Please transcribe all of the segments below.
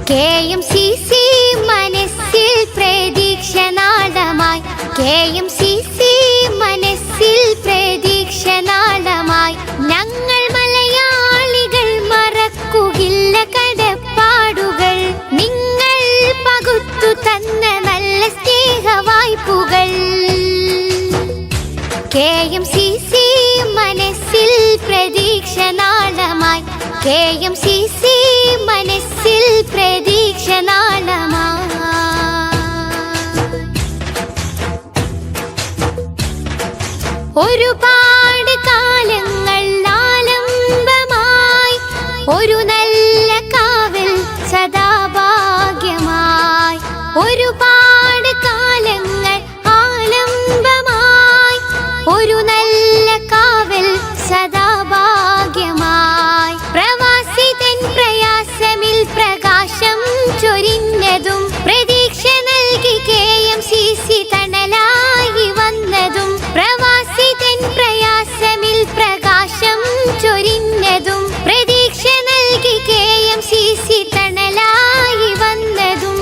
KMCC മനസ്സിൽ പ്രതീക്ഷ നാളമായി, KMCC മനസ്സിൽ പ്രതീക്ഷ നാളമായി. ഞങ്ങൾ മലയാളികൾ മറക്കുകയില്ല കടപ്പാടുകൾ, നിങ്ങൾ പകുത്തു തന്ന നല്ല സ്നേഹവായ്പുകൾ. KMCC മനസ്സിൽ പ്രതീക്ഷ നാളമായി, KMCC മനസ്സിൽ പ്രതീക്ഷ നാളമായി. ഒരുപാട് കാലങ്ങൾ ആലംബമായി, ഒരു നല്ല കാവൽ സദാ ഭാഗ്യമായി. ഒരുപാട് കാലങ്ങൾ ആലംബമായി, ഒരു നല്ല കാവൽ സദാ ഭാഗ്യമായി. പ്രവാസി തൻ പ്രയാസമിൽ പ്രകാശം ചൊരിഞ്ഞതും, പ്രതീക്ഷ നൽകി KMCC തണലായി വന്നതും. പ്രവാസി തൻ പ്രയാസമിൽ പ്രകാശം ചൊരിഞ്ഞതും, പ്രതീക്ഷ നൽകി KMCC തണലായി വന്നതും.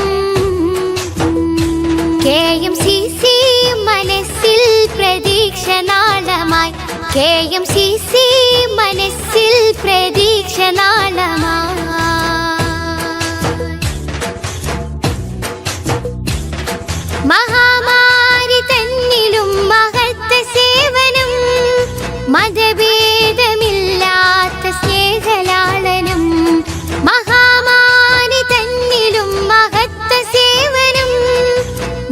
KMCC മനസ്സിൽ പ്രതീക്ഷ നാളമായി, KMCC മനസ്സിൽ പ്രതീക്ഷ നാളമായി. മഹാമാരി തന്നിലും മഹത്വ സേവനം, മതഭേദമില്ലാത്ത സ്നേഹലാളനം. മഹാമാരി തന്നിലും മഹത്വ സേവനം,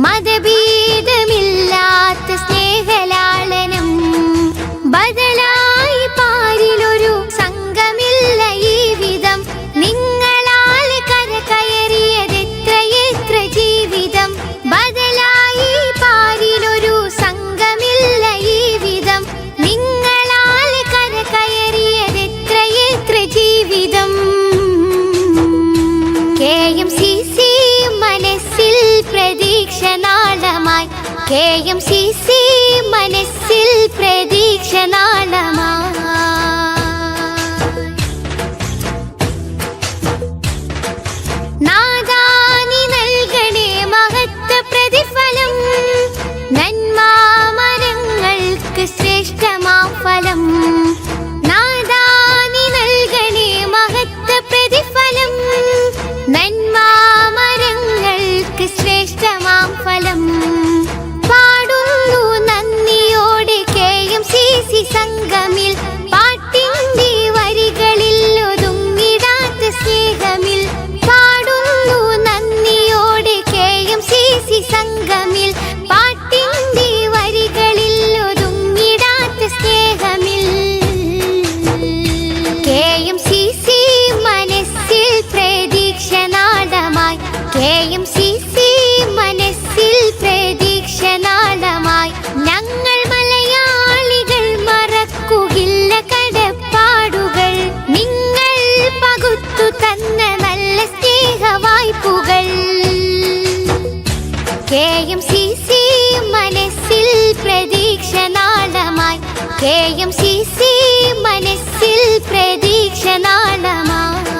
മതഭേദമില്ലാത്ത സ്നേഹലാളനം. ബദലായി പാരിലൊരു സംഘമില്ല ഈ വിധം, നിങ്ങളാൽ കരകയറിയതെത്രയെത്ര ജീവിതം. ബദലായി പാരിലൊരു സംഘമില്ല ഈ വിധം, നിങ്ങളാൽ കരകയറിയതെത്രയെത്ര ജീവിതം. KMCC മനസ്സിൽ പ്രതീക്ഷ നാളമായി, KMCC മനസ്സിൽ പ്രതീക്ഷ നാളമായി. നാദാനി നൽകണേ മഹത്വ പ്രതിഫലം, നന്മാമരങ്ങൾക്ക് ശ്രേഷ്ഠമാം ഫലം. നാദാനി നൽകണേ മഹത്വ പ്രതിഫലം, നന്മാമരങ്ങൾക്ക് ശ്രേഷ്ഠമാം ഫലം. പാടുന്നു നന്ദിയോടെ KMCC സംഘമിൽ, പാട്ടിന്റെ വരികളിൽ ഒതുങ്ങിടാത്ത സ്നേഹമിൽ. പാടുന്നു നന്ദിയോടെ KMCC സംഘമിൽ, പാട്ടിന്റെ വരികളിൽ ഒതുങ്ങിടാത്ത സ്നേഹമിൽ. KMCC മനസ്സിൽ പ്രതീക്ഷ നാളമായി, KMCC മനസ്സിൽ പ്രതീക്ഷ നാളമായി. ഞങ്ങൾ മലയാളികൾ മറക്കുകയില്ല കടപ്പാടുകൾ, നിങ്ങൾ പകുത്തു തന്ന നല്ല സ്നേഹവായ്പുകൾ. KMCC മനസ്സിൽ പ്രതീക്ഷ നാളമായി, KMCC മനസ്സിൽ പ്രതീക്ഷ നാളമായി.